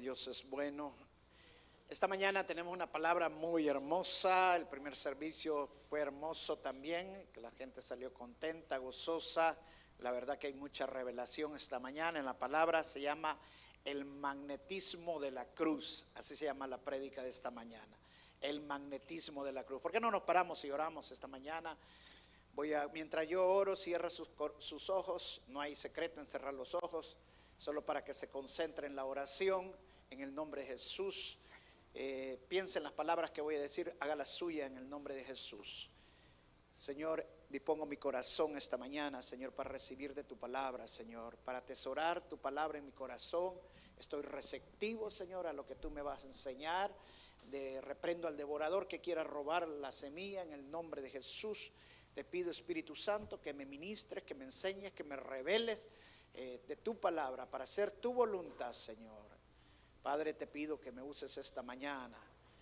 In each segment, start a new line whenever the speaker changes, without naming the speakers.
Dios es bueno. Esta mañana tenemos una palabra muy hermosa. El primer servicio fue hermoso también, que la gente salió contenta, gozosa. La verdad que hay mucha revelación esta mañana. En la palabra se llama el magnetismo de la cruz. Así se llama la prédica de esta mañana. El magnetismo de la cruz. ¿Por qué no nos paramos y oramos esta mañana? Mientras yo oro, cierra sus ojos. No hay secreto en cerrar los ojos, solo para que se concentre en la oración, en el nombre de Jesús. Piense en las palabras que voy a decir, haga la suya en el nombre de Jesús. Señor, dispongo mi corazón esta mañana, Señor, para recibir de tu palabra, Señor, para atesorar tu palabra en mi corazón. Estoy receptivo, Señor, a lo que tú me vas a enseñar. Reprendo al devorador que quiera robar la semilla en el nombre de Jesús. Te pido, Espíritu Santo, que me ministres, que me enseñes, que me reveles de tu palabra para hacer tu voluntad, Señor. Padre, te pido que me uses esta mañana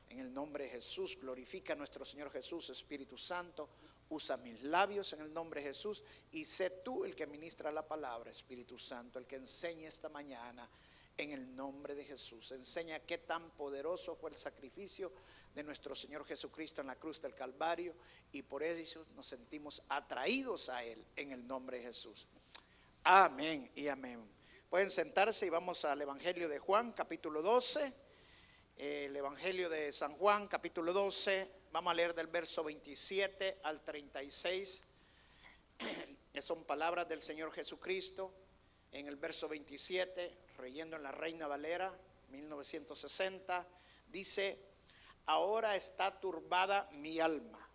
en el nombre de Jesús. Glorifica a nuestro Señor Jesús. Espíritu Santo, usa mis labios en el nombre de Jesús y sé tú el que ministra la palabra, Espíritu Santo, el que enseñe esta mañana en el nombre de Jesús. Enseña qué tan poderoso fue el sacrificio de nuestro Señor Jesucristo en la cruz del Calvario, y por eso nos sentimos atraídos a Él en el nombre de Jesús. Amén y amén. Pueden sentarse y vamos al Evangelio de Juan, capítulo 12. El Evangelio de San Juan, capítulo 12. Vamos a leer del verso 27 al 36. Son palabras del Señor Jesucristo. En el verso 27, leyendo en la Reina Valera, 1960, dice: ahora está turbada mi alma.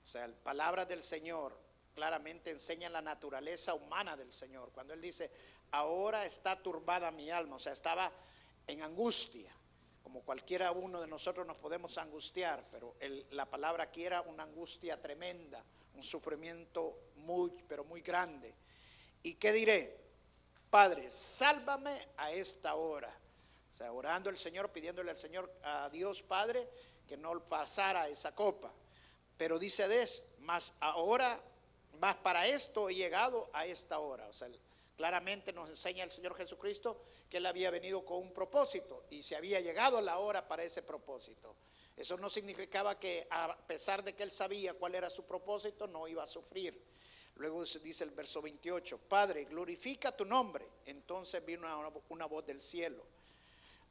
O sea, palabras del Señor claramente enseñan la naturaleza humana del Señor. Cuando Él dice, ahora está turbada mi alma, o sea, estaba en angustia. Como cualquiera uno de nosotros nos podemos angustiar, pero la palabra aquí era una angustia tremenda, un sufrimiento pero muy grande. ¿Y qué diré? Padre, sálvame a esta hora. O sea, orando el Señor, pidiéndole al Señor, a Dios Padre, que no pasara esa copa. Pero dice más para esto he llegado a esta hora. O sea, claramente nos enseña el Señor Jesucristo que Él había venido con un propósito y se había llegado la hora para ese propósito. Eso no significaba que, a pesar de que Él sabía cuál era su propósito, no iba a sufrir. Luego dice el verso 28, Padre, glorifica tu nombre. Entonces vino una voz del cielo: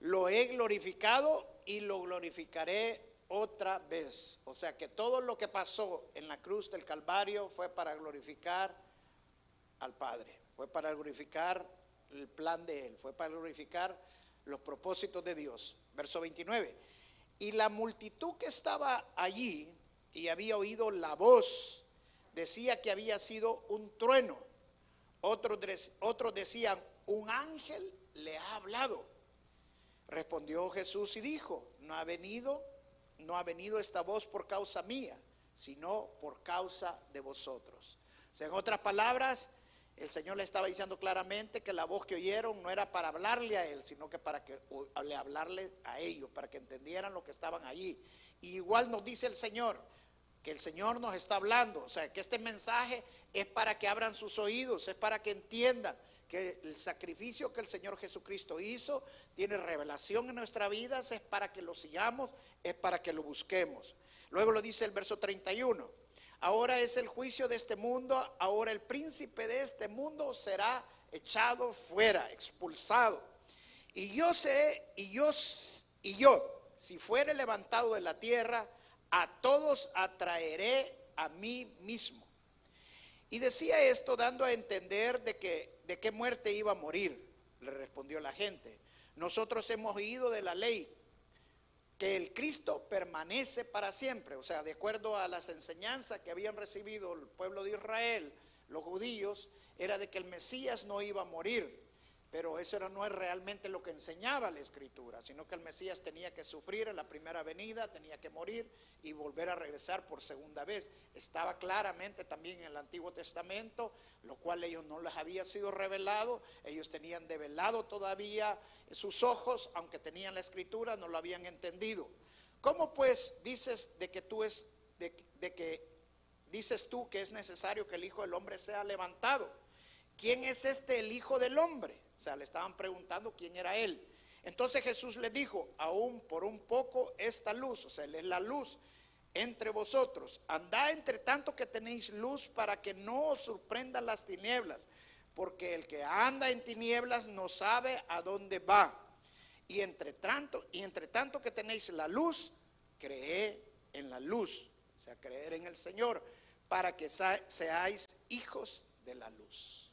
lo he glorificado y lo glorificaré otra vez. O sea que todo lo que pasó en la cruz del Calvario fue para glorificar al Padre, fue para glorificar el plan de Él, fue para glorificar los propósitos de Dios. Verso 29, y la multitud que estaba allí y había oído la voz decía que había sido un trueno. Otros decían, un ángel le ha hablado. Respondió Jesús y dijo, no ha venido esta voz por causa mía, sino por causa de vosotros. O sea, en otras palabras, el Señor le estaba diciendo claramente que la voz que oyeron no era para hablarle a Él, sino que para que hablarle a ellos, para que entendieran lo que estaban allí. Y igual nos dice el Señor, que el Señor nos está hablando, o sea, que este mensaje es para que abran sus oídos, es para que entiendan que el sacrificio que el Señor Jesucristo hizo tiene revelación en nuestras vidas, es para que lo sigamos, es para que lo busquemos. Luego lo dice el verso 31, ahora es el juicio de este mundo, ahora el príncipe de este mundo será echado fuera, expulsado. Y yo, si fuere levantado de la tierra, a todos atraeré a mí mismo. Y decía esto dando a entender de qué muerte iba a morir. Le respondió la gente, nosotros hemos oído de la ley que el Cristo permanece para siempre. O sea, de acuerdo a las enseñanzas que habían recibido el pueblo de Israel, los judíos, era de que el Mesías no iba a morir. Pero eso no es realmente lo que enseñaba la Escritura, sino que el Mesías tenía que sufrir en la primera venida, tenía que morir y volver a regresar por segunda vez. Estaba claramente también en el Antiguo Testamento, lo cual ellos no les había sido revelado. Ellos tenían develado todavía sus ojos, aunque tenían la Escritura, no lo habían entendido. ¿Cómo pues dices dices tú que es necesario que el Hijo del Hombre sea levantado? ¿Quién es el Hijo del Hombre? O sea, le estaban preguntando quién era Él. Entonces Jesús les dijo, aún por un poco esta luz, o sea, Él es la luz entre vosotros. Andad entre tanto que tenéis luz para que no os sorprendan las tinieblas, porque el que anda en tinieblas no sabe a dónde va. Y entre tanto que tenéis la luz, creed en la luz, o sea, creer en el Señor, para que seáis hijos de la luz.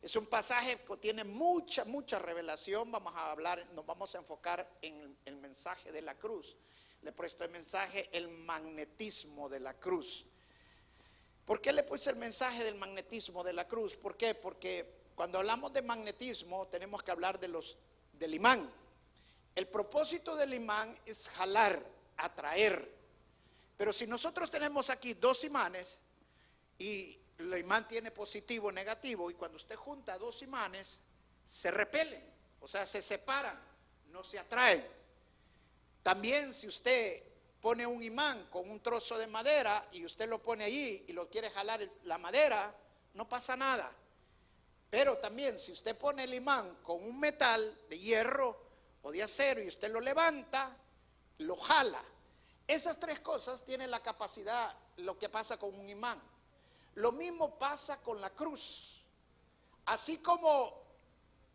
Es un pasaje que tiene mucha revelación. Nos vamos a enfocar en el mensaje de la cruz. Le he puesto el mensaje, el magnetismo de la cruz. ¿Por qué le puse el mensaje del magnetismo de la cruz? ¿Por qué? Porque cuando hablamos de magnetismo tenemos que hablar del imán. El propósito del imán es jalar, atraer. Pero si nosotros tenemos aquí dos imanes y el imán tiene positivo o negativo, y cuando usted junta dos imanes se repelen, o sea, se separan, no se atraen. También si usted pone un imán con un trozo de madera y usted lo pone allí y lo quiere jalar la madera, no pasa nada. Pero también si usted pone el imán con un metal de hierro o de acero y usted lo levanta, lo jala. Esas tres cosas tienen la capacidad, lo que pasa con un imán. Lo mismo pasa con la cruz. Así como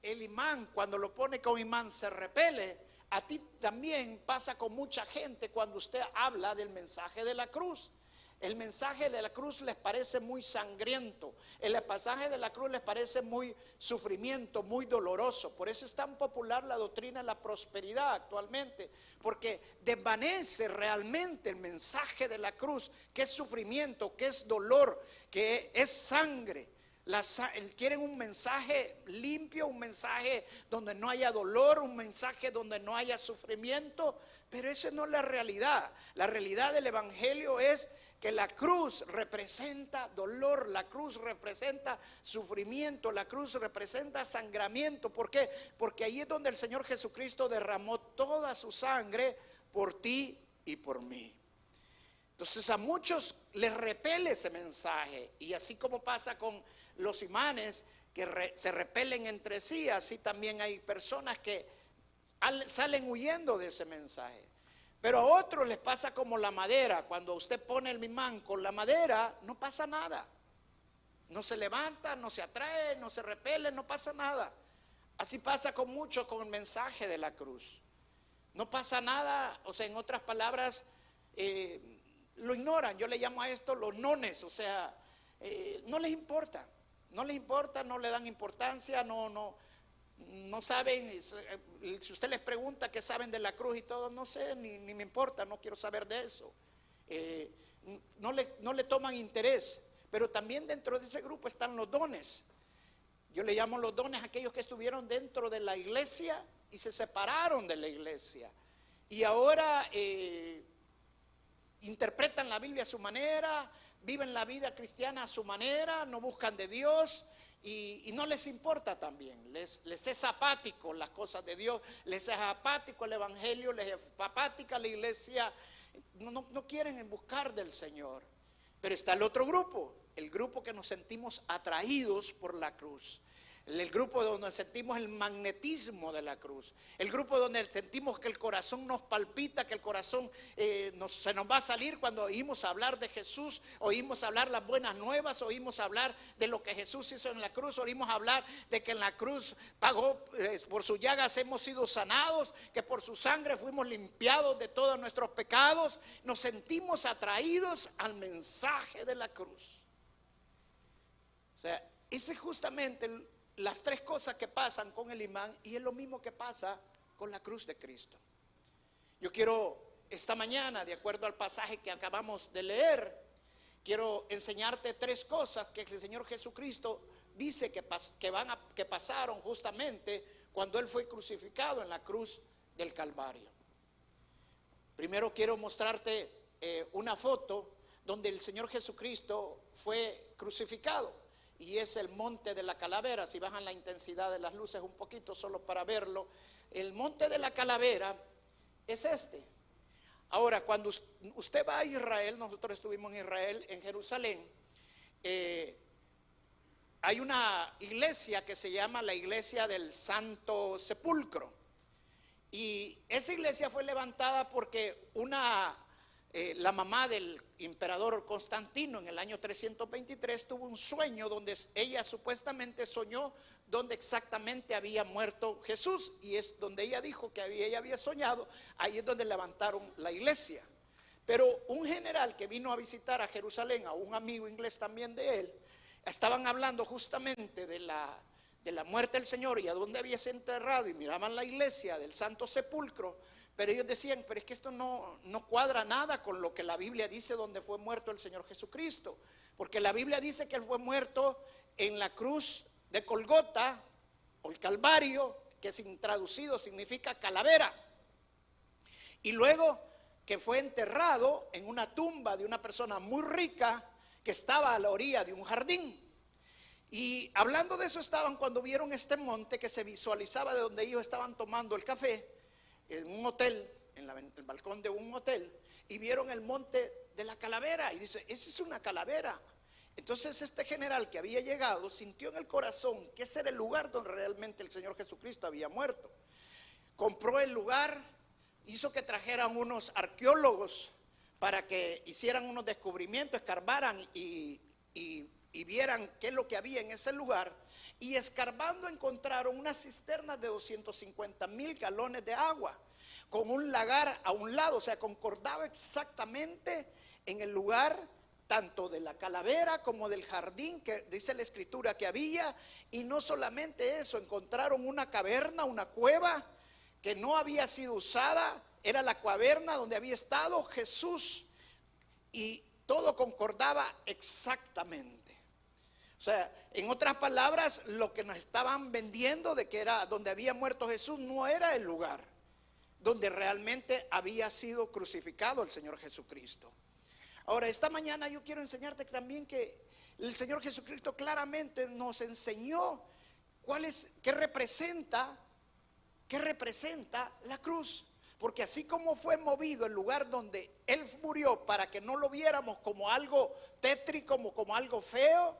el imán, cuando lo pone con imán, se repele, a ti también pasa con mucha gente cuando usted habla del mensaje de la cruz. El mensaje de la cruz les parece muy sangriento. El pasaje de la cruz les parece muy sufrimiento, muy doloroso. Por eso es tan popular la doctrina de la prosperidad actualmente, porque desvanece realmente el mensaje de la cruz, que es sufrimiento, que es dolor, que es sangre. Quieren un mensaje limpio, un mensaje donde no haya dolor, un mensaje donde no haya sufrimiento, pero esa no es la realidad. La realidad del evangelio es que la cruz representa dolor, la cruz representa sufrimiento, la cruz representa sangramiento. ¿Por qué? Porque ahí es donde el Señor Jesucristo derramó toda su sangre por ti y por mí. Entonces a muchos les repele ese mensaje, y así como pasa con los imanes que se repelen entre sí, así también hay personas que salen huyendo de ese mensaje. Pero a otros les pasa como la madera. Cuando usted pone el imán con la madera, no pasa nada. No se levanta, no se atrae, no se repele, no pasa nada. Así pasa con muchos con el mensaje de la cruz. No pasa nada, o sea, en otras palabras, lo ignoran. Yo le llamo a esto los nones, o sea, no les importa, no le dan importancia, no saben. Si usted les pregunta qué saben de la cruz y todo, no sé, ni me importa, no quiero saber de eso. No le toman interés. Pero también dentro de ese grupo están los dones. Yo le llamo los dones a aquellos que estuvieron dentro de la iglesia y se separaron de la iglesia, y ahora interpretan la Biblia a su manera, viven la vida cristiana a su manera, no buscan de Dios. Y no les importa también, les es apático las cosas de Dios, les es apático el evangelio, les es apática la iglesia, no quieren buscar del Señor. Pero está el otro grupo, el grupo que nos sentimos atraídos por la cruz. El grupo donde sentimos el magnetismo de la cruz, el grupo donde sentimos que el corazón nos palpita, que el corazón se nos va a salir cuando oímos hablar de Jesús, oímos hablar las buenas nuevas, oímos hablar de lo que Jesús hizo en la cruz, oímos hablar de que en la cruz pagó, por sus llagas hemos sido sanados, que por su sangre fuimos limpiados de todos nuestros pecados. Nos sentimos atraídos al mensaje de la cruz. O sea, ese es justamente las tres cosas que pasan con el imán, y es lo mismo que pasa con la cruz de Cristo. Yo quiero esta mañana, de acuerdo al pasaje que acabamos de leer, quiero enseñarte tres cosas que el Señor Jesucristo dice que pasaron justamente cuando Él fue crucificado en la cruz del Calvario. Primero quiero mostrarte una foto donde el Señor Jesucristo fue crucificado, y es el monte de la calavera. Si bajan la intensidad de las luces un poquito solo para verlo, el monte de la calavera es este. Ahora, cuando usted va a Israel, nosotros estuvimos en Israel, en Jerusalén, hay una iglesia que se llama la iglesia del Santo Sepulcro. Y esa iglesia fue levantada porque la mamá del emperador Constantino en el año 323 tuvo un sueño donde ella supuestamente soñó donde exactamente había muerto Jesús, y es donde ella dijo que ella había soñado, ahí es donde levantaron la iglesia. Pero un general que vino a visitar a Jerusalén, a un amigo inglés también de él, estaban hablando justamente de la muerte del Señor y a dónde había sido enterrado, y miraban la iglesia del Santo Sepulcro, pero ellos decían, pero es que esto no cuadra nada con lo que la Biblia dice donde fue muerto el Señor Jesucristo, porque la Biblia dice que Él fue muerto en la cruz de Golgota, o el Calvario, que sin traducido significa calavera, y luego que fue enterrado en una tumba de una persona muy rica que estaba a la orilla de un jardín. Y hablando de eso estaban cuando vieron este monte que se visualizaba de donde ellos estaban tomando el café, en un hotel, en el balcón de un hotel, y vieron el monte de la calavera, y dice, esa es una calavera. Entonces este general que había llegado sintió en el corazón que ese era el lugar donde realmente el Señor Jesucristo había muerto. Compró el lugar, hizo que trajeran unos arqueólogos para que hicieran unos descubrimientos, escarbaran y vieran qué es lo que había en ese lugar. Y escarbando encontraron unas cisternas de 250,000 galones de agua con un lagar a un lado, o sea, concordaba exactamente en el lugar tanto de la calavera como del jardín que dice la escritura que había. Y no solamente eso, encontraron una caverna, una cueva que no había sido usada, era la caverna donde había estado Jesús, y todo concordaba exactamente. O sea, en otras palabras, lo que nos estaban vendiendo de que era donde había muerto Jesús no era el lugar donde realmente había sido crucificado el Señor Jesucristo. Ahora, esta mañana yo quiero enseñarte también que el Señor Jesucristo claramente nos enseñó qué representa la cruz. Porque así como fue movido el lugar donde Él murió para que no lo viéramos como algo tétrico, como algo feo,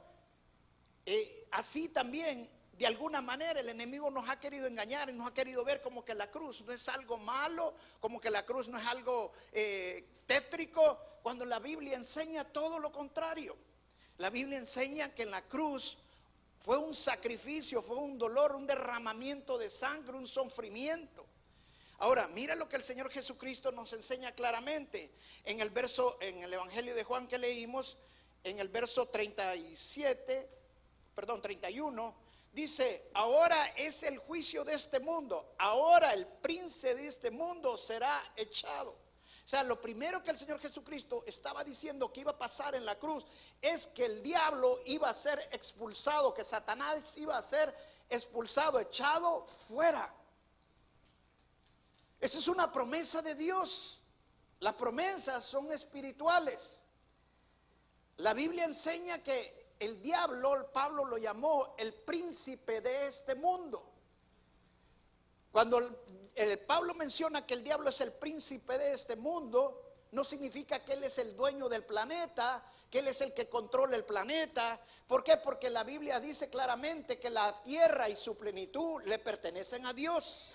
así también de alguna manera el enemigo nos ha querido engañar y nos ha querido ver como que la cruz no es algo malo, como que la cruz no es algo tétrico, cuando la Biblia enseña todo lo contrario. La Biblia enseña que en la cruz fue un sacrificio, fue un dolor, un derramamiento de sangre, un sufrimiento. Ahora, mira lo que el Señor Jesucristo nos enseña claramente en el Evangelio de Juan que leímos, en el verso 31, dice, ahora es el juicio de este mundo, ahora el príncipe de este mundo será echado. O sea, lo primero que el Señor Jesucristo estaba diciendo que iba a pasar en la cruz es que el diablo iba a ser expulsado, que Satanás iba a ser expulsado, echado fuera. Esa es una promesa de Dios. Las promesas son espirituales. La Biblia enseña que el diablo, Pablo lo llamó el príncipe de este mundo. Cuando Pablo menciona que el diablo es el príncipe de este mundo, no significa que él es el dueño del planeta, que él es el que controla el planeta. ¿Por qué? Porque la Biblia dice claramente que la tierra y su plenitud le pertenecen a Dios.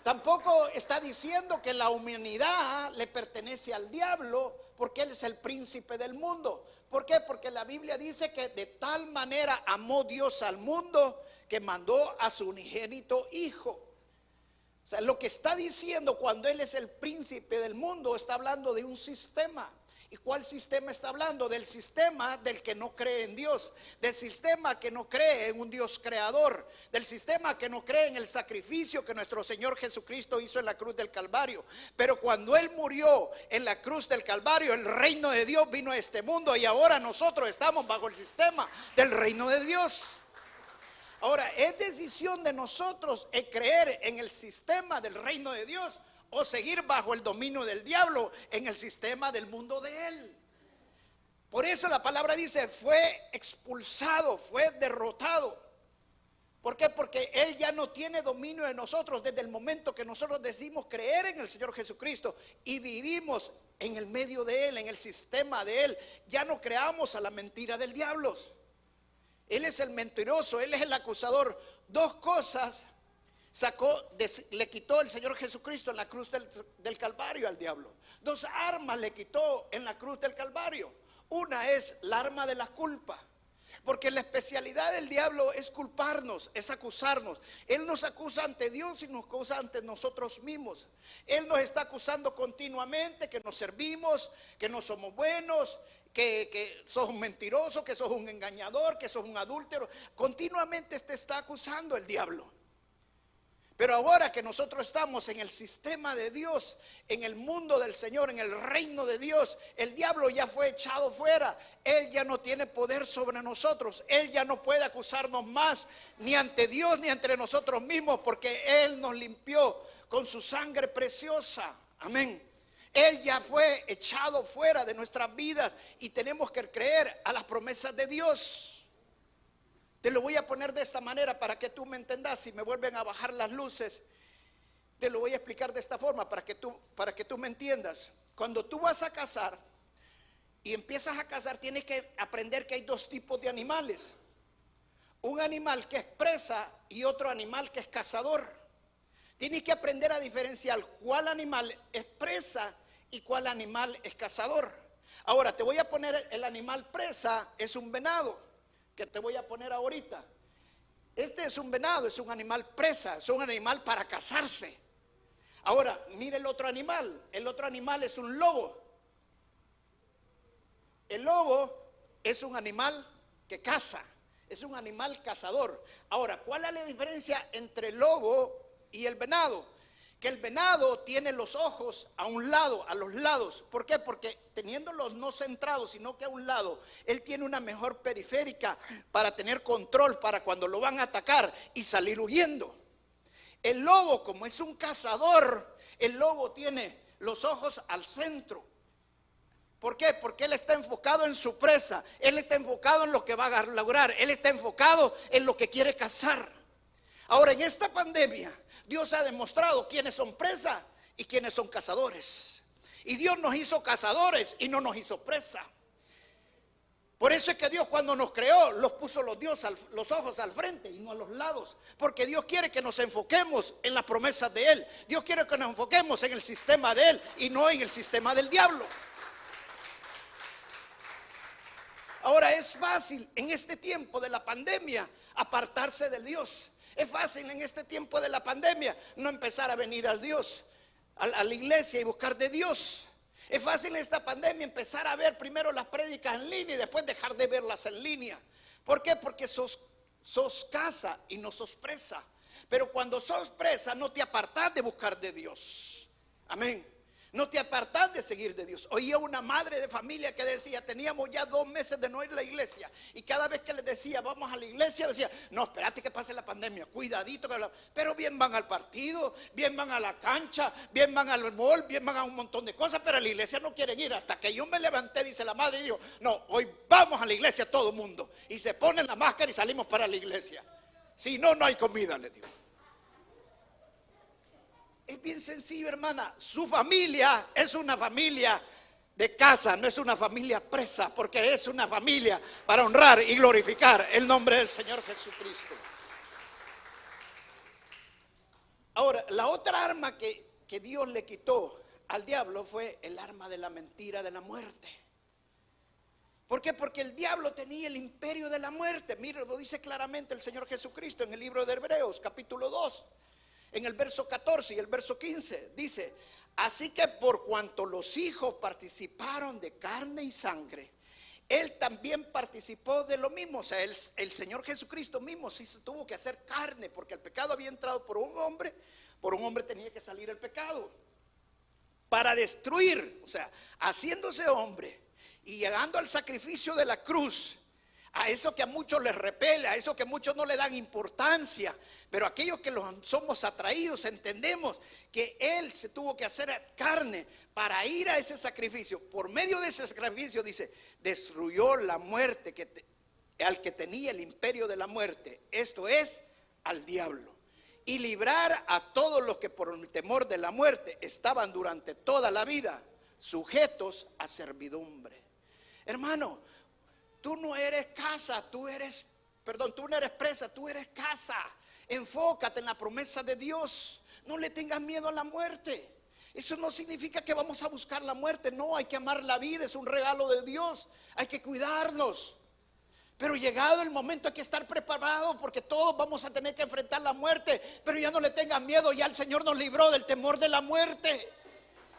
Tampoco está diciendo que la humanidad le pertenece al diablo, porque él es el príncipe del mundo. ¿Por qué? Porque la Biblia dice que de tal manera amó Dios al mundo que mandó a su unigénito hijo. O sea, lo que está diciendo cuando él es el príncipe del mundo, está hablando de un sistema. ¿Y cuál sistema está hablando? Del sistema del que no cree en Dios, del sistema que no cree en un Dios creador, del sistema que no cree en el sacrificio que nuestro Señor Jesucristo hizo en la cruz del Calvario. Pero cuando Él murió en la cruz del Calvario, el reino de Dios vino a este mundo y ahora nosotros estamos bajo el sistema del reino de Dios. Ahora, es decisión de nosotros creer en el sistema del reino de Dios o seguir bajo el dominio del diablo en el sistema del mundo de él. Por eso la palabra dice, fue expulsado, fue derrotado. ¿Por qué? Porque él ya no tiene dominio de nosotros desde el momento que nosotros decidimos creer en el Señor Jesucristo y vivimos en el medio de él, en el sistema de él. Ya no creamos a la mentira del diablo. Él es el mentiroso, él es el acusador. Dos cosas le quitó el Señor Jesucristo en la cruz del Calvario al diablo. Dos armas le quitó en la cruz del Calvario. Una es la arma de la culpa, porque la especialidad del diablo es culparnos, es acusarnos. Él nos acusa ante Dios y nos acusa ante nosotros mismos. Él nos está acusando continuamente que nos servimos, que no somos buenos, que sos un mentiroso, que sos un engañador, que sos un adúltero. Continuamente te está acusando el diablo. Pero ahora que nosotros estamos en el sistema de Dios, en el mundo del Señor, en el reino de Dios, el diablo ya fue echado fuera. Él ya no tiene poder sobre nosotros. Él ya no puede acusarnos más, ni ante Dios ni entre nosotros mismos, porque Él nos limpió con su sangre preciosa. Amén. Él ya fue echado fuera de nuestras vidas y tenemos que creer a las promesas de Dios. Te lo voy a poner de esta manera para que tú me entendas. Si me vuelven a bajar las luces, te lo voy a explicar de esta forma para que tú me entiendas. Cuando tú vas a cazar y empiezas a cazar, tienes que aprender que hay dos tipos de animales. Un animal que es presa y otro animal que es cazador. Tienes que aprender a diferenciar cuál animal es presa y cuál animal es cazador. Ahora te voy a poner el animal presa, es un venado, que te voy a poner ahorita. Este es un venado, es un animal presa, es un animal para cazarse. Ahora, mire el otro animal es un lobo. El lobo es un animal que caza, es un animal cazador. Ahora, ¿cuál es la diferencia entre el lobo y el venado? Que el venado tiene los ojos a un lado, a los lados. ¿Por qué? Porque teniéndolos no centrados, sino que a un lado, él tiene una mejor periférica para tener control para cuando lo van a atacar y salir huyendo. El lobo, como es un cazador, el lobo tiene los ojos al centro. ¿Por qué? Porque él está enfocado en su presa, él está enfocado en lo que va a lograr, él está enfocado en lo que quiere cazar. Ahora, en esta pandemia, Dios ha demostrado quiénes son presa y quiénes son cazadores. Y Dios nos hizo cazadores y no nos hizo presa. Por eso es que Dios, cuando nos creó, los puso los ojos al frente y no a los lados. Porque Dios quiere que nos enfoquemos en las promesas de Él. Dios quiere que nos enfoquemos en el sistema de Él y no en el sistema del diablo. Ahora, es fácil en este tiempo de la pandemia apartarse de Dios. Es fácil en este tiempo de la pandemia no empezar a venir a Dios, a la iglesia y buscar de Dios. Es fácil en esta pandemia empezar a ver primero las prédicas en línea y después dejar de verlas en línea. ¿Por qué? Porque sos casa y no sos presa. Pero cuando sos presa no te apartás de buscar de Dios. Amén. No te apartás de seguir de Dios. Oía una madre de familia que decía, teníamos ya 2 meses de no ir a la iglesia. Y cada vez que les decía, vamos a la iglesia, decía, no, espérate que pase la pandemia, cuidadito. Pero bien van al partido, bien van a la cancha, bien van al mall, bien van a un montón de cosas, pero a la iglesia no quieren ir. Hasta que yo me levanté, dice la madre, y digo, no, hoy vamos a la iglesia todo el mundo. Y se ponen la máscara y salimos para la iglesia. Si no, no hay comida, les digo. Es bien sencillo, hermana. Su familia es una familia de casa, no es una familia presa, porque es una familia para honrar y glorificar el nombre del Señor Jesucristo. Ahora, la otra arma que Dios le quitó al diablo fue el arma de la mentira, de la muerte. ¿Por qué? Porque el diablo tenía el imperio de la muerte. Mire, lo dice claramente el Señor Jesucristo en el libro de Hebreos, capítulo 2. En el verso 14 y el verso 15 dice, así que por cuanto los hijos participaron de carne y sangre, Él también participó de lo mismo. O sea, el Señor Jesucristo mismo sí se tuvo que hacer carne, porque el pecado había entrado por un hombre tenía que salir el pecado. Para destruir, o sea, haciéndose hombre y llegando al sacrificio de la cruz, a eso que a muchos les repele, a eso que a muchos no le dan importancia, pero aquellos que somos atraídos entendemos que Él se tuvo que hacer carne para ir a ese sacrificio. Por medio de ese sacrificio, dice, destruyó la muerte al que tenía el imperio de la muerte, esto es, al diablo, y librar a todos los que por el temor de la muerte estaban durante toda la vida sujetos a servidumbre. Hermano, tú no eres casa, tú no eres presa, tú eres casa. enfócate en la promesa de Dios. No le tengas miedo a la muerte. Eso no significa que vamos a buscar la muerte. No, hay que amar la vida, es un regalo de Dios. Hay que cuidarnos. Pero llegado el momento hay que estar preparado, porque todos vamos a tener que enfrentar la muerte. Pero ya no le tengan miedo, ya el Señor nos libró del temor de la muerte.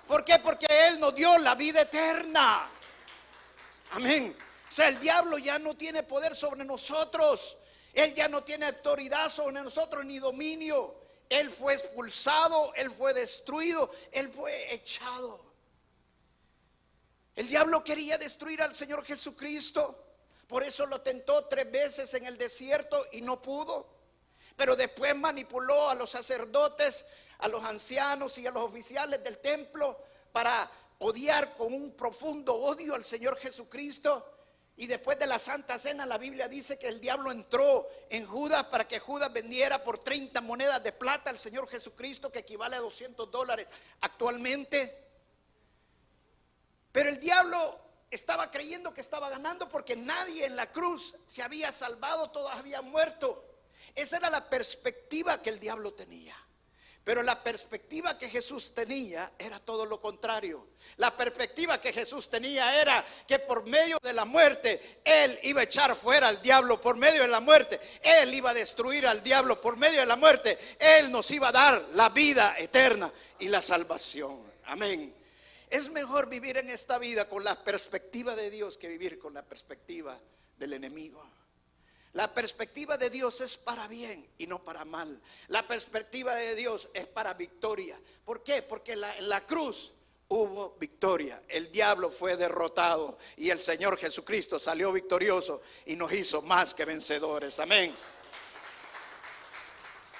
¿Por qué? Porque Él nos dio la vida eterna. Amén. O sea, el diablo ya no tiene poder sobre nosotros. Él ya no tiene autoridad sobre nosotros ni dominio. Él fue expulsado, Él fue destruido, Él fue echado. El diablo quería destruir al Señor Jesucristo. Por eso lo tentó 3 veces en el desierto y no pudo. Pero después manipuló a los sacerdotes, a los ancianos y a los oficiales del templo para odiar con un profundo odio al Señor Jesucristo. Y después de la Santa Cena, la Biblia dice que el diablo entró en Judas para que Judas vendiera por 30 monedas de plata al Señor Jesucristo, que equivale a $200 actualmente. Pero el diablo estaba creyendo que estaba ganando, porque nadie en la cruz se había salvado, todos habían muerto. Esa era la perspectiva que el diablo tenía. Pero la perspectiva que Jesús tenía era todo lo contrario. La perspectiva que Jesús tenía era que por medio de la muerte Él iba a echar fuera al diablo. Por medio de la muerte Él iba a destruir al diablo. Por medio de la muerte Él nos iba a dar la vida eterna y la salvación. Amén. Es mejor vivir en esta vida con la perspectiva de Dios que vivir con la perspectiva del enemigo. La perspectiva de Dios es para bien y no para mal. La perspectiva de Dios es para victoria. ¿Por qué? Porque en la cruz hubo victoria. El diablo fue derrotado y el Señor Jesucristo salió victorioso y nos hizo más que vencedores. Amén.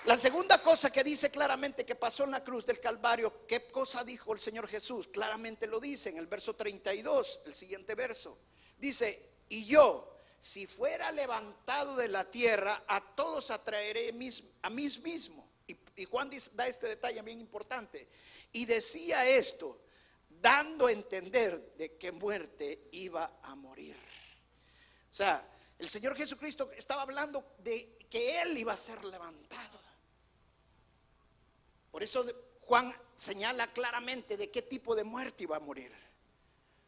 La segunda cosa que dice claramente que pasó en la cruz del Calvario, ¿qué cosa dijo el Señor Jesús? Claramente lo dice en el verso 32, el siguiente verso. Dice, y yo, si fuera levantado de la tierra, a todos atraeré a mí mismo. Y Juan da este detalle bien importante. Y decía esto, dando a entender de qué muerte iba a morir. O sea, el Señor Jesucristo estaba hablando de que Él iba a ser levantado. Por eso Juan señala claramente de qué tipo de muerte iba a morir.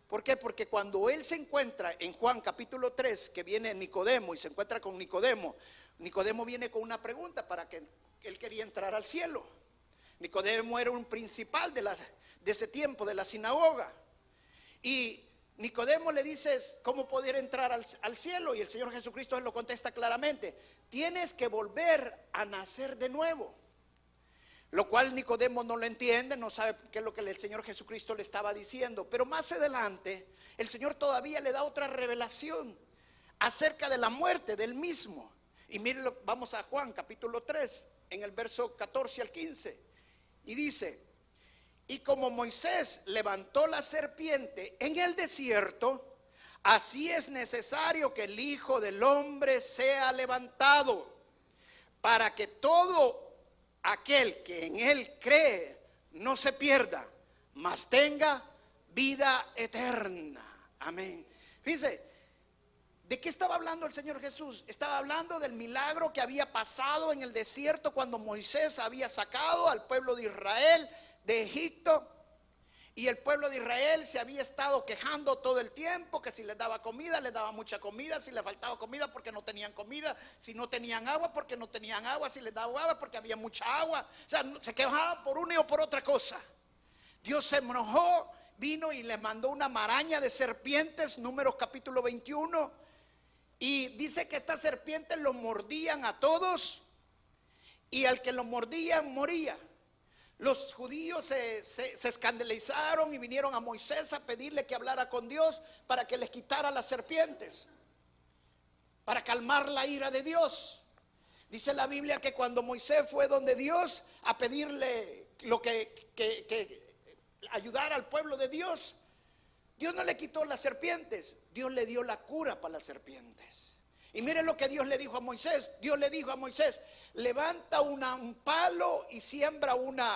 ¿Por qué? Porque cuando Él se encuentra en Juan capítulo 3, que viene Nicodemo y se encuentra con Nicodemo, Nicodemo viene con una pregunta para que él quería entrar al cielo. Nicodemo era un principal de ese tiempo, de la sinagoga. Y Nicodemo le dice, ¿cómo poder entrar al cielo? Y el Señor Jesucristo lo contesta claramente, tienes que volver a nacer de nuevo. Lo cual Nicodemo no lo entiende, no sabe qué es lo que el Señor Jesucristo le estaba diciendo. Pero más adelante, el Señor todavía le da otra revelación acerca de la muerte del mismo. Y miren, vamos a Juan capítulo 3, en el verso 14 al 15. Y dice, y como Moisés levantó la serpiente en el desierto, así es necesario que el Hijo del Hombre sea levantado, para que todo aquel que en Él cree no se pierda, mas tenga vida eterna. Amén. Fíjense, ¿de qué estaba hablando el Señor Jesús? Estaba hablando del milagro que había pasado en el desierto cuando Moisés había sacado al pueblo de Israel de Egipto. Y el pueblo de Israel se había estado quejando todo el tiempo, que si les daba comida, les daba mucha comida, si les faltaba comida porque no tenían comida, si no tenían agua porque no tenían agua, si les daba agua porque había mucha agua. O sea, se quejaban por una o por otra cosa. Dios se enojó, vino y les mandó una maraña de serpientes, Números capítulo 21. Y dice que estas serpientes los mordían a todos y al que los mordían moría. Los judíos se escandalizaron y vinieron a Moisés a pedirle que hablara con Dios para que les quitara las serpientes, para calmar la ira de Dios. Dice la Biblia que cuando Moisés fue donde Dios a pedirle lo que ayudara al pueblo de Dios, Dios no le quitó las serpientes, Dios le dio la cura para las serpientes. Y miren lo que Dios le dijo a Moisés. Dios le dijo a Moisés, levanta un palo y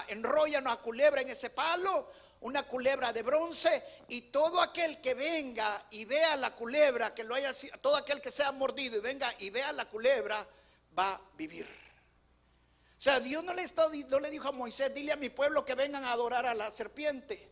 enrolla una culebra en ese palo, una culebra de bronce, y todo aquel que venga y vea la culebra, todo aquel que sea mordido y venga y vea la culebra, va a vivir. O sea, Dios no le dijo a Moisés, dile a mi pueblo que vengan a adorar a la serpiente.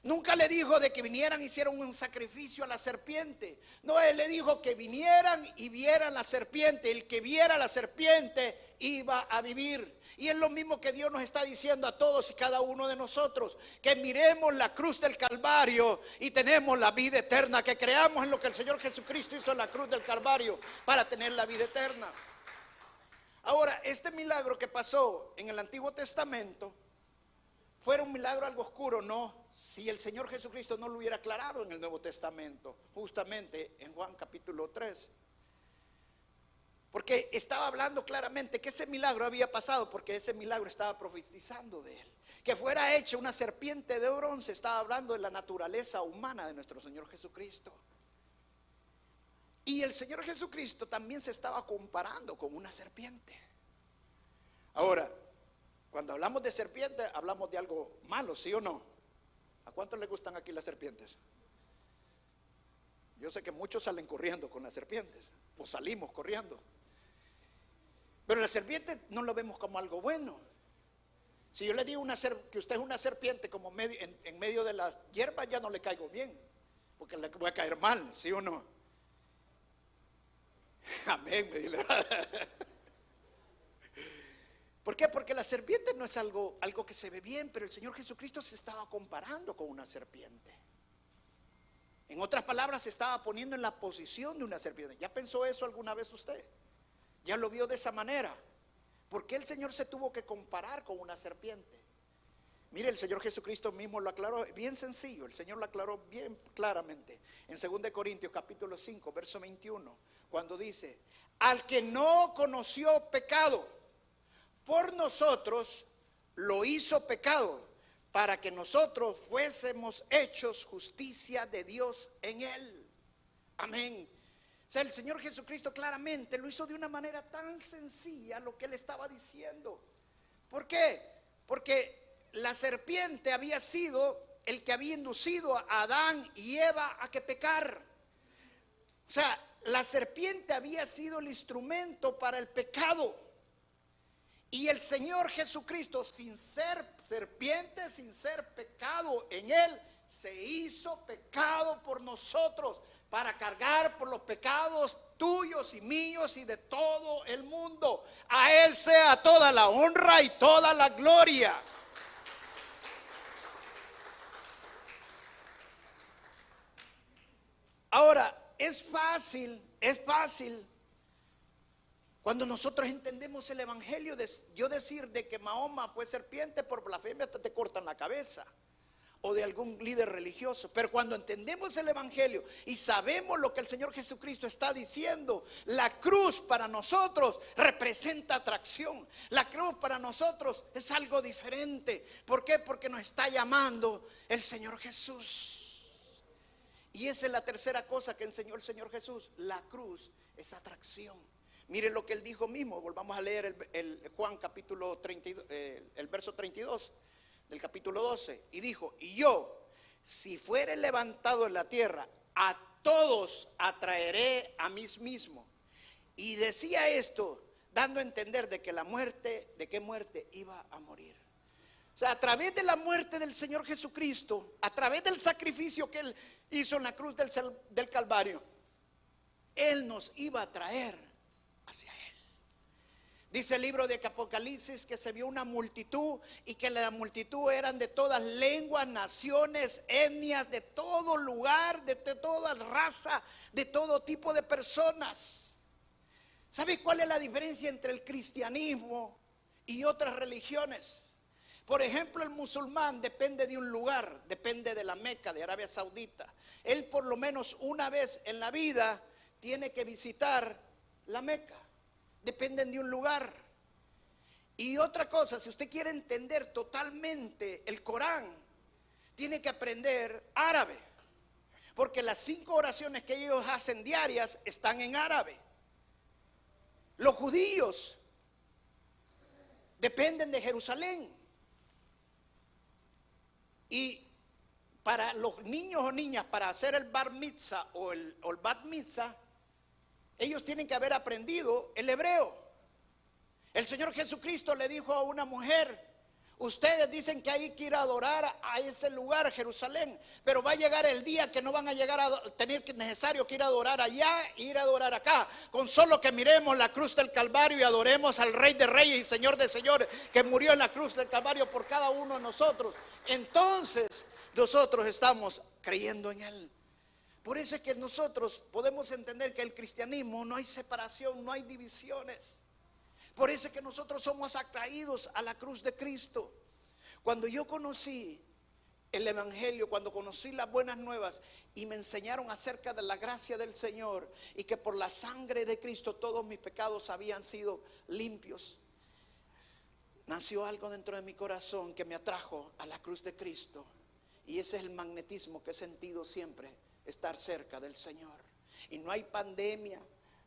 Nunca le dijo de que vinieran y hicieran un sacrificio a la serpiente. No, Él le dijo que vinieran y vieran la serpiente. El que viera la serpiente iba a vivir. Y es lo mismo que Dios nos está diciendo a todos y cada uno de nosotros. Que miremos la cruz del Calvario y tenemos la vida eterna. Que creamos en lo que el Señor Jesucristo hizo en la cruz del Calvario para tener la vida eterna. Ahora, este milagro que pasó en el Antiguo Testamento fuera un milagro algo oscuro, no, si el Señor Jesucristo no lo hubiera aclarado en el Nuevo Testamento, justamente en Juan capítulo 3. Porque estaba hablando claramente que ese milagro había pasado, porque ese milagro estaba profetizando de él. Que fuera hecha una serpiente de bronce, estaba hablando de la naturaleza humana de nuestro Señor Jesucristo. Y el Señor Jesucristo también se estaba comparando con una serpiente. Ahora, cuando hablamos de serpiente, hablamos de algo malo, ¿sí o no? ¿A cuántos les gustan aquí las serpientes? Yo sé que muchos salen corriendo con las serpientes, o salimos corriendo. Pero la serpiente no lo vemos como algo bueno. Si yo le digo que usted es una serpiente como en medio de las hierbas, ya no le caigo bien, porque le voy a caer mal, ¿sí o no? Amén, me dile. ¿Por qué? Porque la serpiente no es algo que se ve bien, pero el Señor Jesucristo se estaba comparando con una serpiente. En otras palabras, se estaba poniendo en la posición de una serpiente. ¿Ya pensó eso alguna vez usted? ¿Ya lo vio de esa manera? ¿Por qué el Señor se tuvo que comparar con una serpiente? Mire, el Señor Jesucristo mismo lo aclaró, bien sencillo, el Señor lo aclaró bien claramente. En 2 Corintios capítulo 5, verso 21, cuando dice, al que no conoció pecado, por nosotros lo hizo pecado, para que nosotros fuésemos hechos justicia de Dios en él. Amén. O sea, el Señor Jesucristo claramente lo hizo de una manera tan sencilla lo que él estaba diciendo. ¿Por qué? Porque la serpiente había sido el que había inducido a Adán y Eva a que pecar. O sea, la serpiente había sido el instrumento para el pecado. Y el Señor Jesucristo, sin ser serpiente, sin ser pecado en él, se hizo pecado por nosotros, para cargar por los pecados tuyos y míos y de todo el mundo. A él sea toda la honra y toda la gloria. Ahora, es fácil cuando nosotros entendemos el evangelio, yo decir de que Mahoma fue serpiente por blasfemia, hasta te cortan la cabeza, o de algún líder religioso. Pero cuando entendemos el evangelio y sabemos lo que el Señor Jesucristo está diciendo, la cruz para nosotros representa atracción. La cruz para nosotros es algo diferente. ¿Por qué? Porque nos está llamando el Señor Jesús. Y esa es la tercera cosa que enseñó el Señor Jesús. La cruz es atracción. Mire lo que él dijo mismo. Volvamos a leer el Juan capítulo 32, el verso 32 del capítulo 12. Y dijo, y yo, si fuere levantado en la tierra, a todos atraeré a mí mismo. Y decía esto, dando a entender de que la muerte, ¿de qué muerte iba a morir? O sea, a través de la muerte del Señor Jesucristo, a través del sacrificio que él hizo en la cruz del Calvario, él nos iba a traer hacia él. Dice el libro de Apocalipsis que se vio una multitud y que la multitud eran de todas lenguas, naciones, etnias, de todo lugar, de toda raza, de todo tipo de personas. ¿Sabe cuál es la diferencia entre el cristianismo y otras religiones? Por ejemplo, el musulmán depende de un lugar, depende de la Meca, de Arabia Saudita. Él por lo menos una vez en la vida tiene que visitar la Meca. Dependen de un lugar. Y otra cosa, si usted quiere entender totalmente el Corán, tiene que aprender árabe, porque las 5 oraciones que ellos hacen diarias están en árabe. Los judíos dependen de Jerusalén, y para los niños o niñas, para hacer el bar mitzvah o el bat mitzvah, ellos tienen que haber aprendido el hebreo. El Señor Jesucristo le dijo a una mujer: ustedes dicen que hay que ir a adorar a ese lugar, Jerusalén, pero va a llegar el día que no van a llegar a tener necesario que ir a adorar allá e ir a adorar acá. Con solo que miremos la cruz del Calvario y adoremos al Rey de Reyes y Señor de Señores, que murió en la cruz del Calvario por cada uno de nosotros, entonces nosotros estamos creyendo en Él. Por eso es que nosotros podemos entender que el cristianismo no hay separación, no hay divisiones. Por eso es que nosotros somos atraídos a la cruz de Cristo. Cuando yo conocí el evangelio, cuando conocí las buenas nuevas y me enseñaron acerca de la gracia del Señor y que por la sangre de Cristo todos mis pecados habían sido limpios, nació algo dentro de mi corazón que me atrajo a la cruz de Cristo. Y ese es el magnetismo que he sentido siempre, estar cerca del Señor. Y no hay pandemia,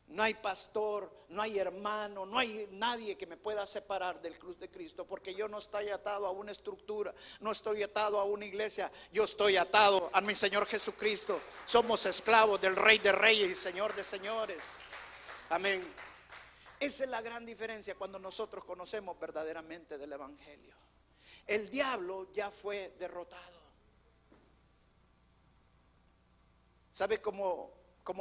no hay pastor, no hay hermano, no hay nadie que me pueda separar del cruz de Cristo, porque yo no estoy atado a una estructura, no estoy atado a una iglesia, yo estoy atado a mi Señor Jesucristo. Somos esclavos del Rey de Reyes y Señor de Señores. Amén. Esa es la gran diferencia cuando nosotros conocemos verdaderamente del evangelio. El diablo ya fue derrotado. ¿Sabe cómo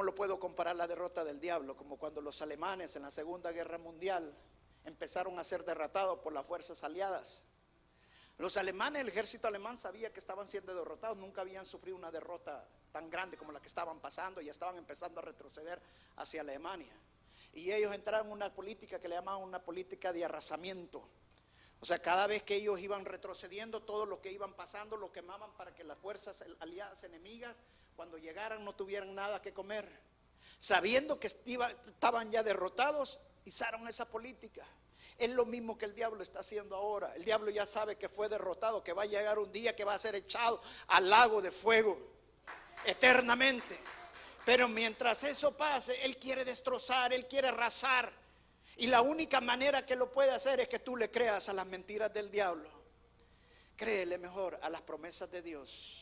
lo puedo comparar la derrota del diablo? Como cuando los alemanes en la Segunda Guerra Mundial empezaron a ser derrotados por las fuerzas aliadas. Los alemanes, el ejército alemán sabía que estaban siendo derrotados, nunca habían sufrido una derrota tan grande como la que estaban pasando, y estaban empezando a retroceder hacia Alemania. Y ellos entraron en una política que le llamaban una política de arrasamiento. O sea, cada vez que ellos iban retrocediendo, todo lo que iban pasando lo quemaban para que las fuerzas aliadas enemigas, cuando llegaran, no tuvieran nada que comer. Sabiendo que estaban ya derrotados, usaron esa política. Es lo mismo que el diablo está haciendo ahora. El diablo ya sabe que fue derrotado, que va a llegar un día que va a ser echado al lago de fuego eternamente. Pero mientras eso pase, él quiere destrozar, él quiere arrasar. Y la única manera que lo puede hacer es que tú le creas a las mentiras del diablo. Créele mejor a las promesas de Dios.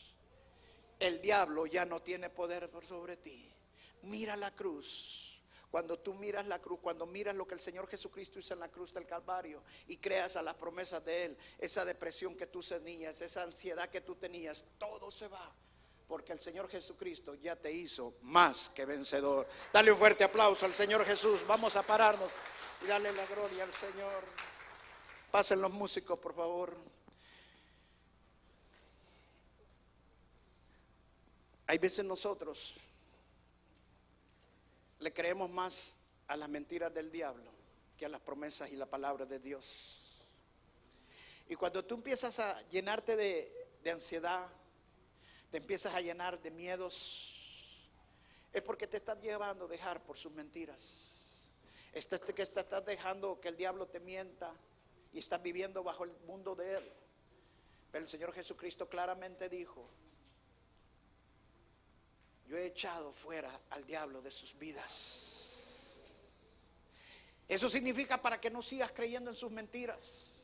El diablo ya no tiene poder sobre ti. Mira la cruz. Cuando tú miras la cruz, cuando miras lo que el Señor Jesucristo hizo en la cruz del Calvario y creas a las promesas de Él, esa depresión que tú tenías, esa ansiedad que tú tenías, todo se va. Porque el Señor Jesucristo ya te hizo más que vencedor. Dale un fuerte aplauso al Señor Jesús. Vamos a pararnos y darle la gloria al Señor. Pasen los músicos, por favor. Hay veces nosotros le creemos más a las mentiras del diablo que a las promesas y la palabra de Dios. Y cuando tú empiezas a llenarte de ansiedad, te empiezas a llenar de miedos, es porque te estás llevando a dejar por sus mentiras. Que te estás dejando que el diablo te mienta y estás viviendo bajo el mundo de él. Pero el Señor Jesucristo claramente dijo: yo he echado fuera al diablo de sus vidas. Eso significa para que no sigas creyendo en sus mentiras.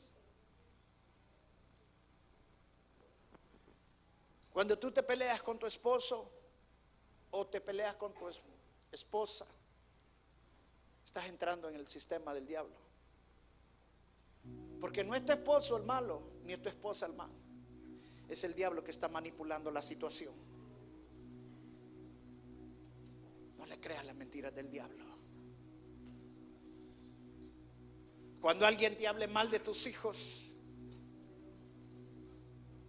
Cuando tú te peleas con tu esposo o te peleas con tu esposa, estás entrando en el sistema del diablo. Porque no es tu esposo el malo, ni es tu esposa el malo. Es el diablo que está manipulando la situación. No le creas las mentiras del diablo. Cuando alguien te hable mal de tus hijos,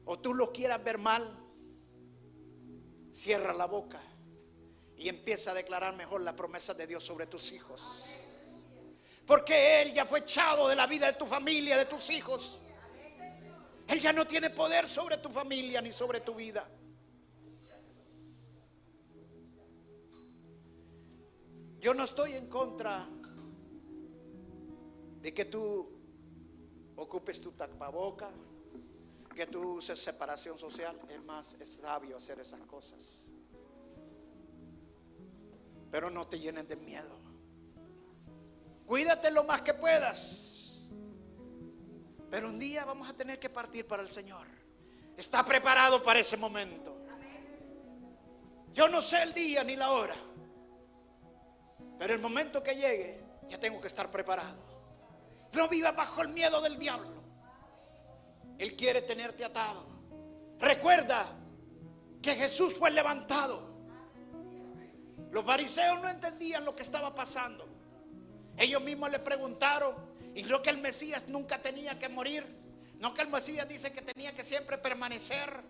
o tú los quieras ver mal, cierra la boca y empieza a declarar mejor la promesa de Dios sobre tus hijos. Porque Él ya fue echado de la vida de tu familia, de tus hijos. Él ya no tiene poder sobre tu familia ni sobre tu vida. Yo no estoy en contra de que tú ocupes tu tapaboca, que tú uses separación social. Es más, es sabio hacer esas cosas. Pero no te llenes de miedo. Cuídate lo más que puedas. Pero un día vamos a tener que partir para el Señor. Está preparado para ese momento. Yo no sé el día ni la hora, pero el momento que llegue, ya tengo que estar preparado. No vivas bajo el miedo del diablo. Él quiere tenerte atado. Recuerda que Jesús fue levantado. Los fariseos no entendían lo que estaba pasando. Ellos mismos le preguntaron, y creo que el Mesías nunca tenía que morir. No, que el Mesías dice que tenía que siempre permanecer.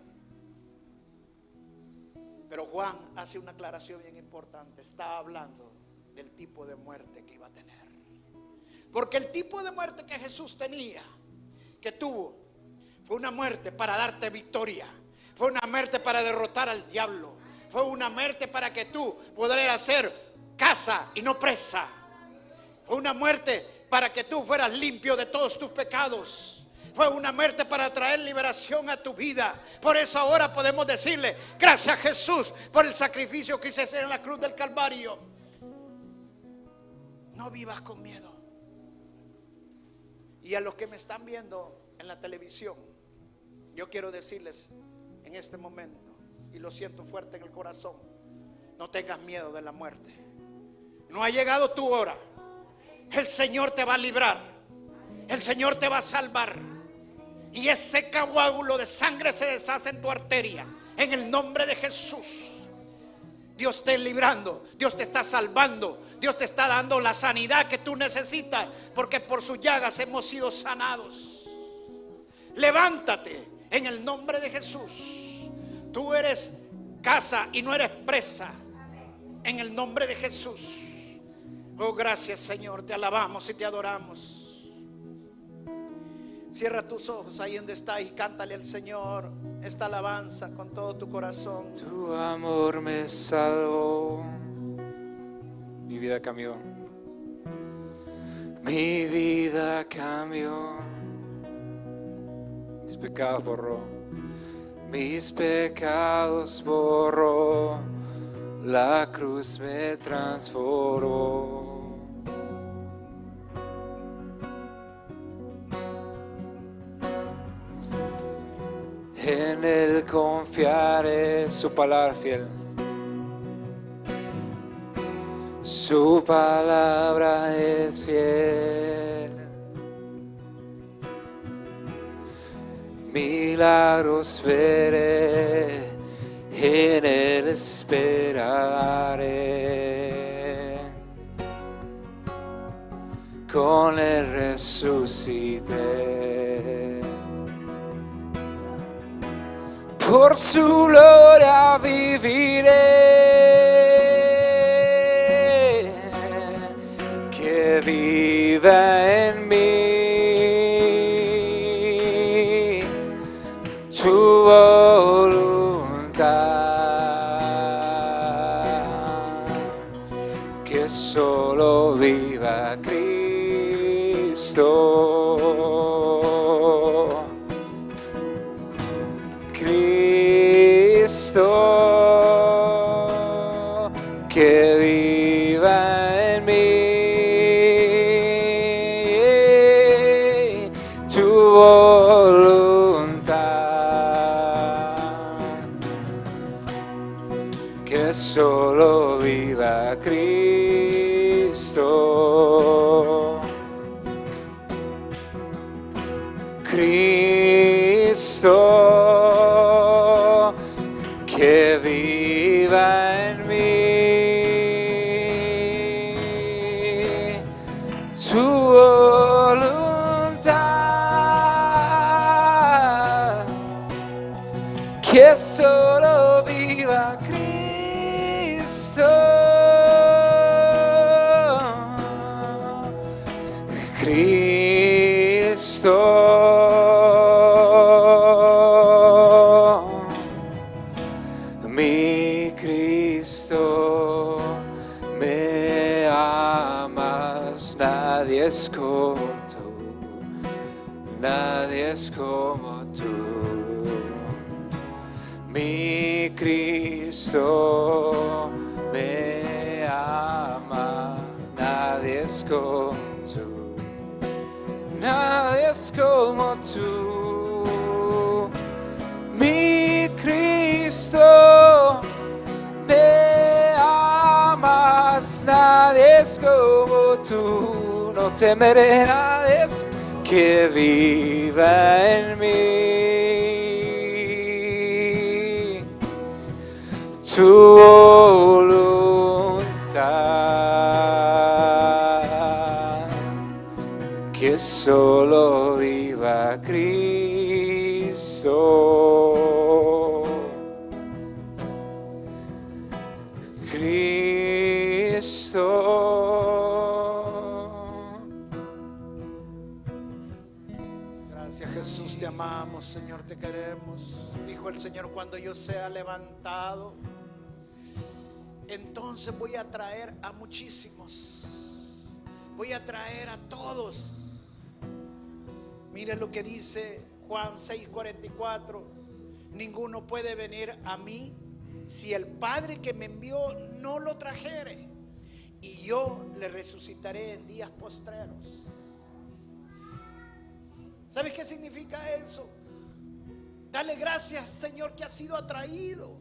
Pero Juan hace una aclaración bien importante. Estaba hablando del tipo de muerte que iba a tener. Porque el tipo de muerte que Jesús tenía, que tuvo, fue una muerte para darte victoria. Fue una muerte para derrotar al diablo. Fue una muerte para que tú pudieras ser casa y no presa. Fue una muerte para que tú fueras limpio de todos tus pecados. Fue una muerte para traer liberación a tu vida. Por eso ahora podemos decirle: gracias Jesús por el sacrificio que hiciste en la cruz del Calvario. No vivas con miedo. Y a los que me están viendo en la televisión, yo quiero decirles en este momento, y lo siento fuerte en el corazón: no tengas miedo de la muerte. No ha llegado tu hora. El Señor te va a librar. El Señor te va a salvar. Y ese coágulo de sangre se deshace en tu arteria, en el nombre de Jesús. Dios te está librando, Dios te está salvando, Dios te está dando la sanidad que tú necesitas, porque por sus llagas hemos sido sanados. Levántate en el nombre de Jesús. Tú eres casa y no eres presa, en el nombre de Jesús. Oh, gracias Señor, te alabamos y te adoramos. Cierra tus ojos ahí donde estás y cántale al Señor esta alabanza con todo tu corazón.
Tu amor me salvó, mi vida cambió, mi vida cambió, mis pecados borró, mis pecados borró, la cruz me transformó. En Él confiaré, su palabra fiel. Su palabra es fiel. Milagros veré, en Él esperaré. Con Él resucité. Por su gloria viviré, que viva en mí tu voluntad, que solo viva Cristo. Que viva en mí tu voluntad, que solo viva Cristo. Cristo, que viva en mí tu voluntad, que solo viva Cristo. Cristo, mi Cristo, me amas, nadie es como tú, nadie es como tú. Mi Cristo, me ama, nadie es como tú, nadie es como tú. Mi Cristo, me amas, nadie es como tú. No temeré, nadie es que viva en mí tu voluntad, que solo viva Cristo.
Gracias, Jesús, te amamos, Señor, te queremos. Dijo el Señor: cuando yo sea levantado, entonces voy a traer a muchísimos, voy a traer a todos. Mire lo que dice Juan 6:44: ninguno puede venir a mí si el Padre que me envió no lo trajere, y yo le resucitaré en días postreros. ¿Sabes qué significa eso? Dale gracias, Señor, que has sido atraído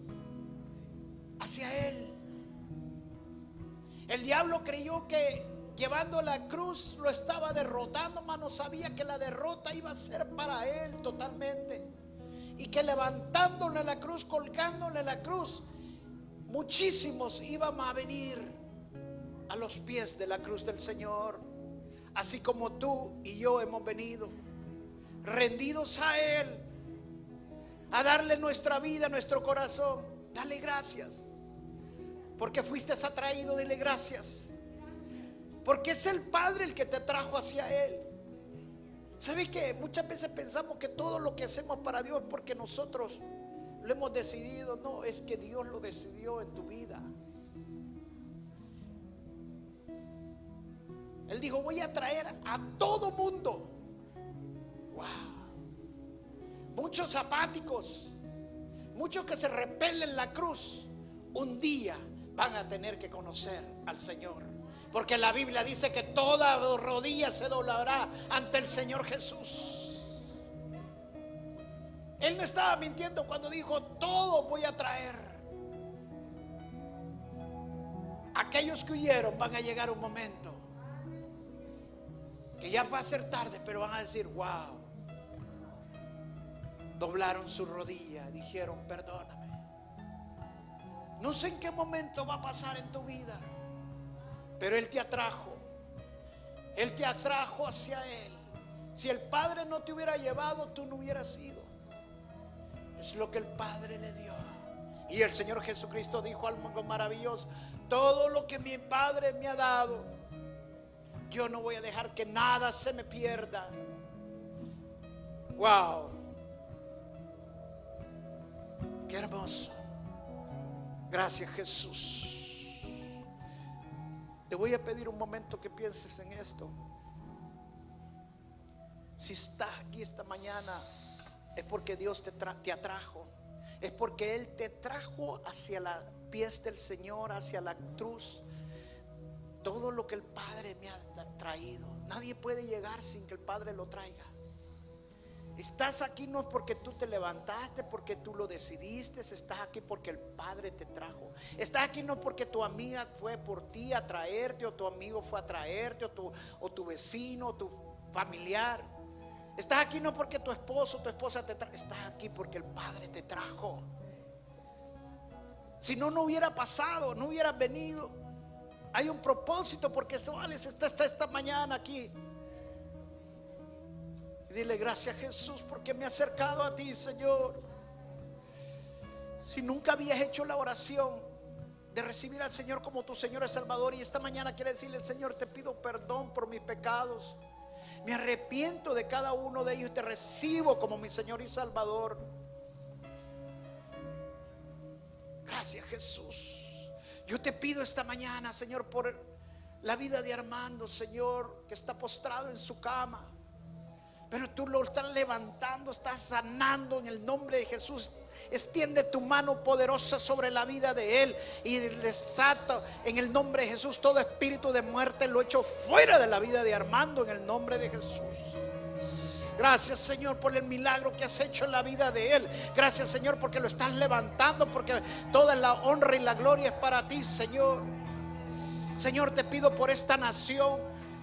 hacia Él. El diablo creyó que llevando la cruz lo estaba derrotando, mas no sabía que la derrota iba a ser para Él totalmente. Y que levantándole la cruz, colgándole la cruz, muchísimos iban a venir a los pies de la cruz del Señor. Así como tú y yo hemos venido rendidos a Él, a darle nuestra vida, nuestro corazón. Dale gracias, porque fuiste atraído. Dile gracias, porque es el Padre el que te trajo hacia Él. ¿Sabes qué? Muchas veces pensamos que todo lo que hacemos para Dios es porque nosotros lo hemos decidido. No, es que Dios lo decidió en tu vida. Él dijo: voy a traer a todo mundo. Wow. Muchos apáticos, muchos que se repelen la cruz, un día van a tener que conocer al Señor. Porque la Biblia dice que toda rodilla se doblará ante el Señor Jesús. Él no estaba mintiendo cuando dijo: todo voy a traer. Aquellos que huyeron van a llegar un momento que ya va a ser tarde, pero van a decir: wow. Doblaron su rodilla, dijeron: perdóname. No sé en qué momento va a pasar en tu vida, pero Él te atrajo. Él te atrajo hacia Él. Si el Padre no te hubiera llevado, tú no hubieras ido. Es lo que el Padre le dio. Y el Señor Jesucristo dijo algo maravilloso: todo lo que mi Padre me ha dado, yo no voy a dejar que nada se me pierda. Wow. Qué hermoso. Gracias, Jesús. Te voy a pedir un momento que pienses en esto. Si estás aquí esta mañana, es porque Dios te atrajo. Es porque Él te trajo hacia los pies del Señor, hacia la cruz. Todo lo que el Padre me ha traído, nadie puede llegar sin que el Padre lo traiga. Estás aquí no porque tú te levantaste, porque tú lo decidiste. Estás aquí porque el Padre te trajo. Estás aquí no porque tu amiga fue por ti a traerte, o tu amigo fue a traerte, o tu vecino, o tu familiar. Estás aquí no porque tu esposo o tu esposa te trajo. Estás aquí porque el Padre te trajo. Si no, no hubiera pasado, no hubieras venido. Hay un propósito porque está esta mañana aquí. Y dile: gracias, Jesús, porque me he acercado a ti, Señor. Si nunca habías hecho la oración de recibir al Señor como tu Señor y Salvador, y esta mañana quieres decirle: Señor, te pido perdón por mis pecados, me arrepiento de cada uno de ellos y te recibo como mi Señor y Salvador. Gracias, Jesús. Yo te pido esta mañana, Señor, por la vida de Armando, Señor, que está postrado en su cama, pero tú lo estás levantando, estás sanando en el nombre de Jesús. Extiende tu mano poderosa sobre la vida de él y desato en el nombre de Jesús todo espíritu de muerte. Lo echo fuera de la vida de Armando en el nombre de Jesús. Gracias, Señor, por el milagro que has hecho en la vida de él. Gracias, Señor, porque lo estás levantando, porque toda la honra y la gloria es para ti, Señor. Señor, te pido por esta nación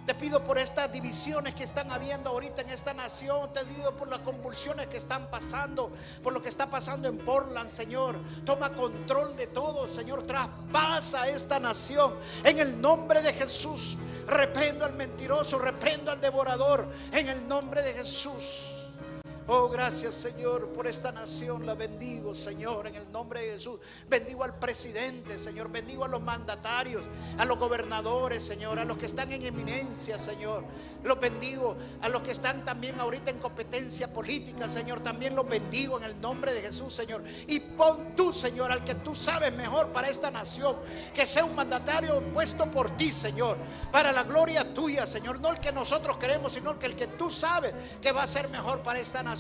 Te pido por estas divisiones que están habiendo ahorita en esta nación. Te pido por las convulsiones que están pasando, por lo que está pasando en Portland, Señor. Toma control de todo, Señor. Traspasa esta nación en el nombre de Jesús. Reprendo al mentiroso, reprendo al devorador en el nombre de Jesús. Oh, gracias, Señor, por esta nación. La bendigo, Señor, en el nombre de Jesús. Bendigo al presidente, Señor. Bendigo a los mandatarios, a los gobernadores, Señor, a los que están en eminencia, Señor. Los bendigo. A los que están también ahorita en competencia política, Señor, también los bendigo en el nombre de Jesús, Señor. Y pon tú, Señor, al que tú sabes mejor para esta nación, que sea un mandatario puesto por ti, Señor, para la gloria tuya, Señor. No el que nosotros queremos, sino el que tú sabes que va a ser mejor para esta nación.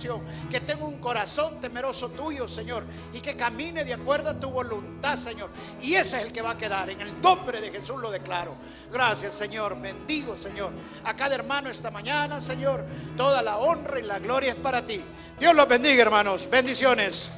Que tenga un corazón temeroso tuyo, Señor, y que camine de acuerdo a tu voluntad, Señor. Y ese es el que va a quedar. En el nombre de Jesús lo declaro. Gracias, Señor. Bendigo, Señor, a cada hermano esta mañana, Señor. Toda la honra y la gloria es para ti. Dios los bendiga, hermanos. Bendiciones.